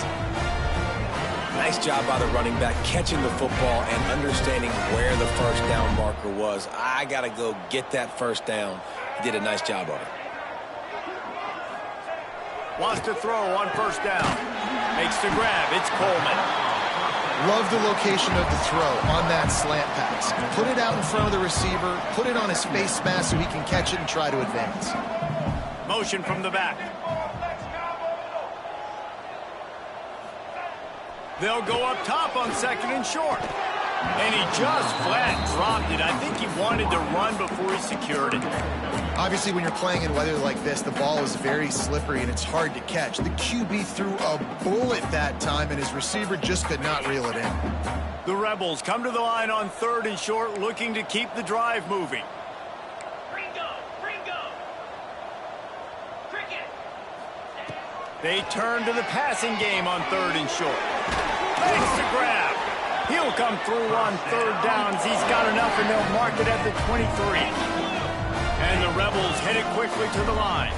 Nice job by the running back catching the football and understanding where the first down marker was. I got to go get that first down. He did a nice job on it. Wants to throw on first down. Makes the grab. It's Coleman. Love the location of the throw on that slant pass. Put it out in front of the receiver, put it on his face mask so he can catch it and try to advance. Motion from the back. They'll go up top on second and short. And he just flat dropped it. I think he wanted to run before he secured it. Obviously, when you're playing in weather like this, the ball is very slippery and it's hard to catch. The QB threw a bullet that time, and his receiver just could not reel it in. The Rebels come to the line on third and short, looking to keep the drive moving. They turn to the passing game on third and short. Makes the grab. He'll come through on third downs. He's got enough, and they'll mark it at the 23. And the Rebels head it quickly to the line.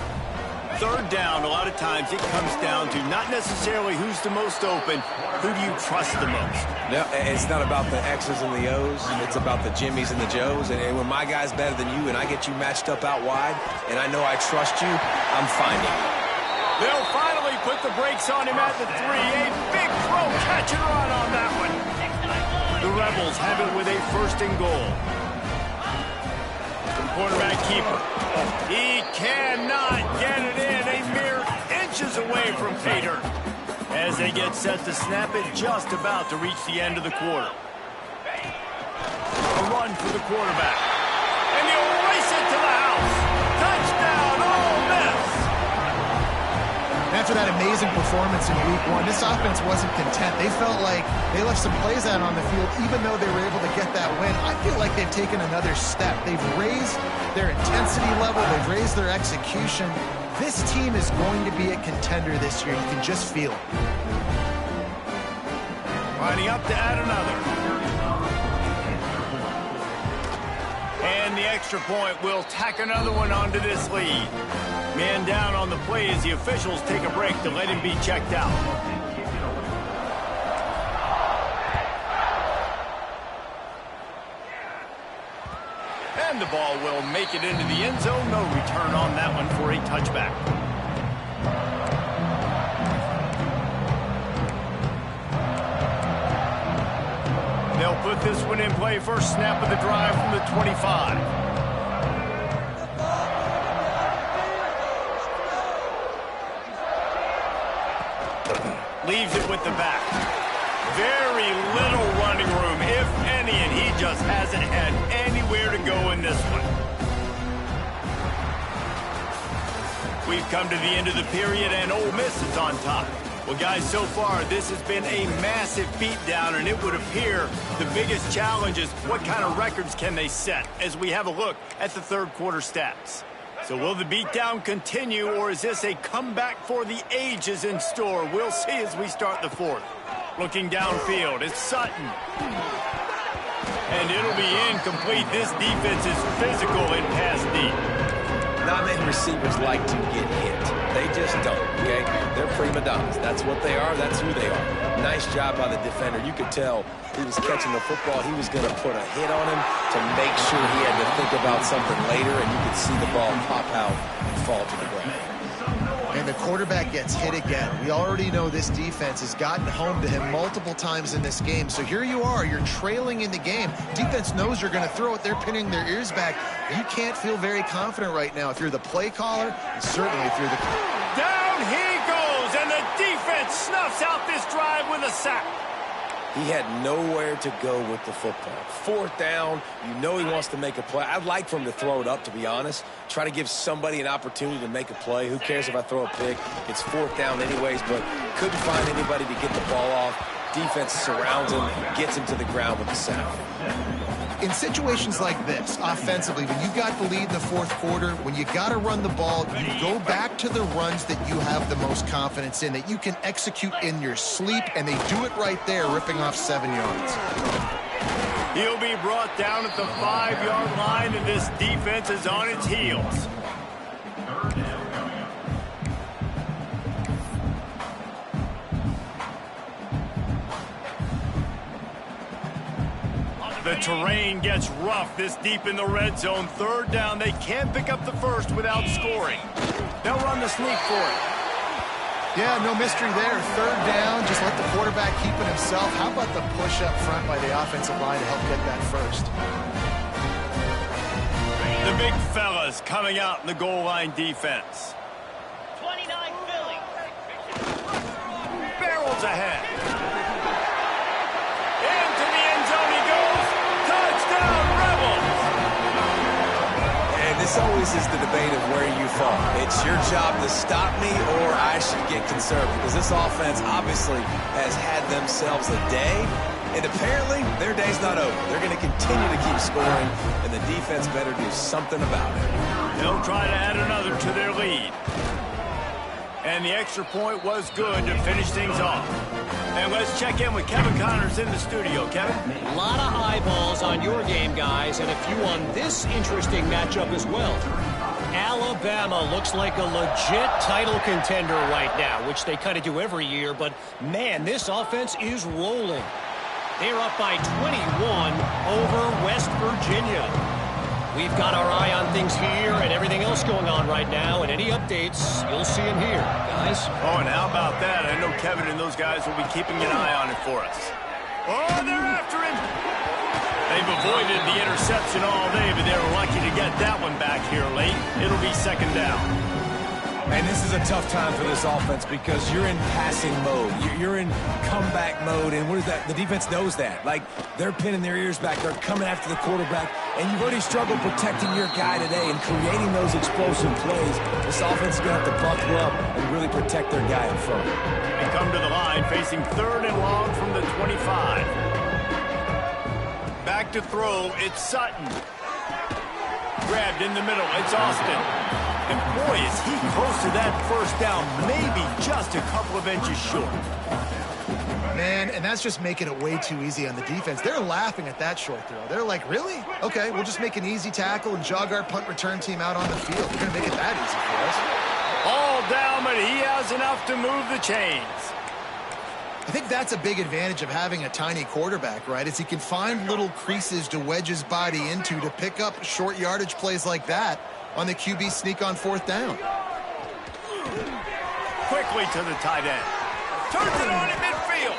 Third down, a lot of times it comes down to not necessarily who's the most open, who do you trust the most? No, it's not about the X's and the O's. It's about the Jimmys and the Joes. And when my guy's better than you and I get you matched up out wide and I know I trust you, I'm finding you. They'll finally put the brakes on him at the 3. A big throw, catch and run on that one. The Rebels have it with a first and goal. Quarterback keeper. He cannot get it in. A mere inches away from pay dirt. As they get set to snap it, just about to reach the end of the quarter. A run for the quarterback. And he'll race it to the house. Touchdown, Ole Miss. After that amazing performance in week one, this offense wasn't content. They felt like they left some plays out on the field, even though they were able to get that win. I feel like they've taken another step. They've raised their intensity level. They've raised their execution. This team is going to be a contender this year. You can just feel it. Lining up to add another. And the extra point will tack another one onto this lead. Man down on the play as the officials take a break to let him be checked out. And the ball will make it into the end zone. No return on that one for a touchback. They'll put this one in play. First snap of the drive from the 25. Leaves it with the back. Very little running room, if any, and he just hasn't had anywhere to go in this one. We've come to the end of the period, and Ole Miss is on top. Well, guys, so far, this has been a massive beatdown, and it would appear the biggest challenge is what kind of records can they set as we have a look at the third quarter stats. So will the beatdown continue, or is this a comeback for the ages in store? We'll see as we start the fourth. Looking downfield, it's Sutton. And it'll be incomplete. This defense is physical in pass deep. Non-man receivers like to get hit. They just don't, okay? They're prima donnas. That's what they are. That's who they are. Nice job by the defender. You could tell he was catching the football. He was going to put a hit on him to make sure he had to think about something later, and you could see the ball pop out and fall to the ground. And the quarterback gets hit again. We already know this defense has gotten home to him multiple times in this game. So here you are, you're trailing in the game. Defense knows you're going to throw it. They're pinning their ears back. You can't feel very confident right now if you're the play caller, and certainly if you're the... Down he goes, and the defense snuffs out this drive with a sack. He had nowhere to go with the football. Fourth down, you know he wants to make a play. I'd like for him to throw it up, to be honest. Try to give somebody an opportunity to make a play. Who cares if I throw a pick? It's fourth down anyways, but couldn't find anybody to get the ball off. Defense surrounds him, gets him to the ground with the sack. In situations like this, offensively, when you got the lead in the fourth quarter, when you got to run the ball, you go back to the runs that you have the most confidence in, that you can execute in your sleep, and they do it right there, ripping off 7 yards. He'll be brought down at the 5-yard line, and this defense is on its heels. The terrain gets rough this deep in the red zone. Third down, they can't pick up the first without scoring. They'll run the sneak for it. Yeah, no mystery there. Third down, just let the quarterback keep it himself. How about the push up front by the offensive line to help get that first? The big fellas coming out in the goal line defense. 29 Philly. Barrels ahead. Into the end zone he goes. Touchdown, Rebels! And this always is the debate of where you fall. It's your job to stop me, or I should get conservative, because this offense obviously has had themselves a day, and apparently their day's not over. They're going to continue to keep scoring, and the defense better do something about it. They'll try to add another to their lead. And the extra point was good to finish things off. And let's check in with Kevin Connors in the studio. Kevin? A lot of eyeballs on your game, guys, and a few on this interesting matchup as well. Alabama looks like a legit title contender right now, which they kind of do every year, but man, this offense is rolling. They're up by 21 over West Virginia. We've got our eye on things here and everything else going on right now, and any updates, you'll see them here, guys. Oh, and how about that? I know Kevin and those guys will be keeping an eye on it for us. Oh, they're after him. They've avoided the interception all day, but they were lucky to get that one back here late. It'll be second down. And this is a tough time for this offense because you're in passing mode. You're in comeback mode, and what is that? The defense knows that. Like, they're pinning their ears back. They're coming after the quarterback, and you've already struggled protecting your guy today and creating those explosive plays. This offense is going to have to buckle up and really protect their guy in front. They come to the line facing third and long from the 25. Back to throw, it's Sutton. Grabbed in the middle, it's Austin. And boy, is he close to that first down, maybe just a couple of inches short. Man, and that's just making it way too easy on the defense. They're laughing at that short throw. They're like, really? Okay, we'll just make an easy tackle and jog our punt return team out on the field. We're going to make it that easy for us. All down, but he has enough to move the chains. I think that's a big advantage of having a tiny quarterback, right? Is he can find little creases to wedge his body into to pick up short yardage plays like that on the QB sneak on fourth down. Quickly to the tight end. Turns it on in midfield.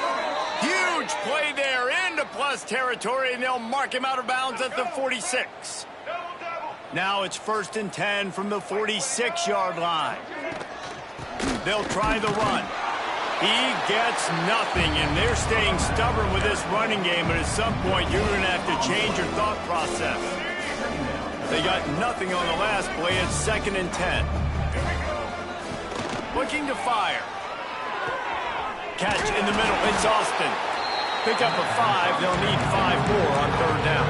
Huge play there into plus territory, and they'll mark him out of bounds at the 46. Now it's 1st and 10 from the 46-yard line. They'll try the run. He gets nothing, and they're staying stubborn with this running game, but at some point you're going to have to change your thought process. They got nothing on the last play. It's 2nd and 10. Looking to fire. Catch in the middle. It's Austin. Pick up a 5. They'll need 5 more on third down.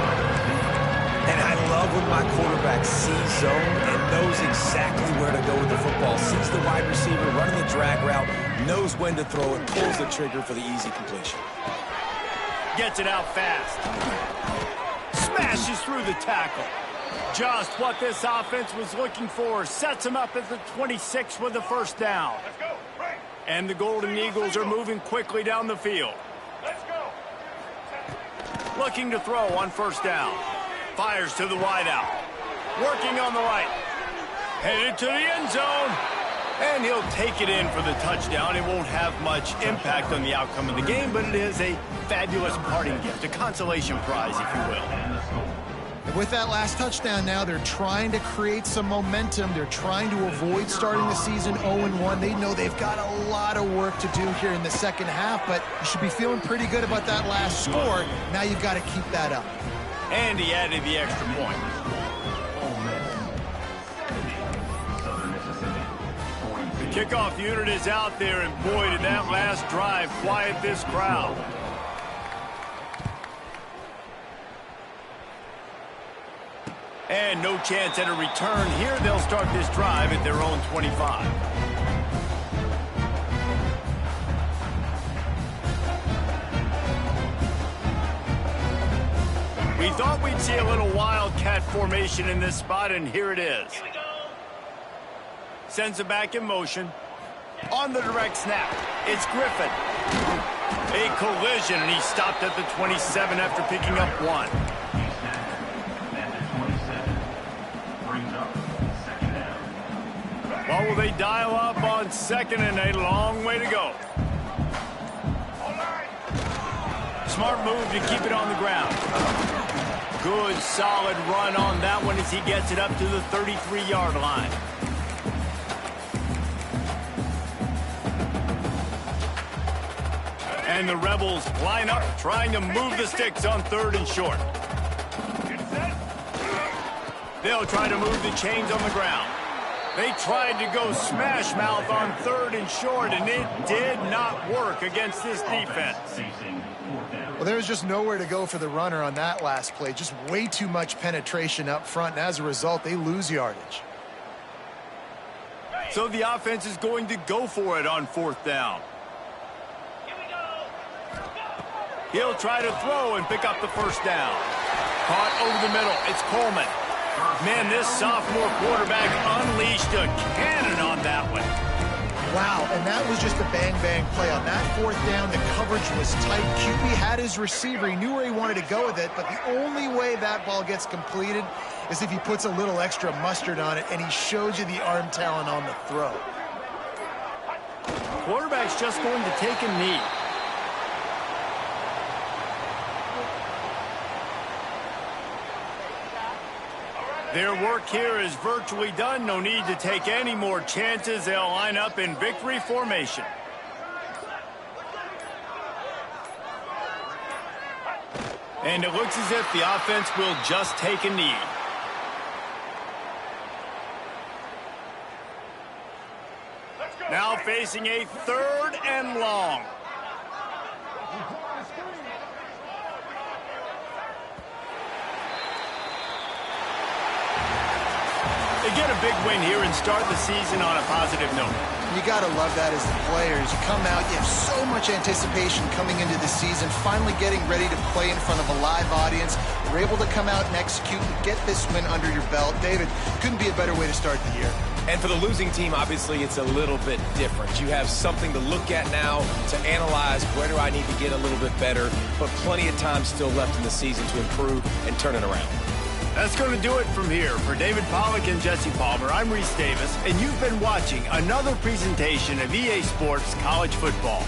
And I love when my quarterback sees zone and knows exactly where to go with the football. Sees the wide receiver running the drag route, knows when to throw it, pulls the trigger for the easy completion. Gets it out fast. Smashes through the tackle. Just what this offense was looking for. Sets them up at the 26 with the first down. Let's go. Right. And the Golden Eagles are moving quickly down the field. Let's go. Looking to throw on first down. Fires to the wideout. Working on the right. Headed to the end zone. And he'll take it in for the touchdown. It won't have much impact on the outcome of the game, but it is a fabulous parting gift, a consolation prize, if you will. And with that last touchdown now, they're trying to create some momentum. They're trying to avoid starting the season 0-1. They know they've got a lot of work to do here in the second half, but you should be feeling pretty good about that last score. Now you've got to keep that up. And he added the extra point. The kickoff unit is out there, and boy, did that last drive quiet this crowd. And no chance at a return here. They'll start this drive at their own 25. We thought we'd see a little wildcat formation in this spot, and here it is. Here we go. Sends it back in motion. On the direct snap, it's Griffin. A collision, and he stopped at the 27 after picking up one. Well, will they dial up on second, and a long way to go. Smart move to keep it on the ground. Good, solid run on that one as he gets it up to the 33-yard line. And the Rebels line up, trying to move the sticks on third and short. They'll try to move the chains on the ground. They tried to go smash mouth on third and short, and it did not work against this defense. Well, there was just nowhere to go for the runner on that last play. Just way too much penetration up front, and as a result, they lose yardage. So the offense is going to go for it on fourth down. Here we go. He'll try to throw and pick up the first down. Caught over the middle. It's Coleman. Man, this sophomore quarterback unleashed a cannon on that one. Wow, and that was just a bang-bang play. On that fourth down, the coverage was tight. QB had his receiver. He knew where he wanted to go with it, but the only way that ball gets completed is if he puts a little extra mustard on it, and he showed you the arm talent on the throw. Quarterback's just going to take a knee. Their work here is virtually done. No need to take any more chances. They'll line up in victory formation. And it looks as if the offense will just take a knee. Now facing a third and long. They get a big win here and start the season on a positive note. You got to love that as the players. You come out, you have so much anticipation coming into the season, finally getting ready to play in front of a live audience. You're able to come out and execute and get this win under your belt. David, couldn't be a better way to start the year. And for the losing team, obviously, it's a little bit different. You have something to look at now to analyze where do I need to get a little bit better, but plenty of time still left in the season to improve and turn it around. That's going to do it from here. For David Pollack and Jesse Palmer, I'm Reese Davis, and you've been watching another presentation of EA Sports College Football.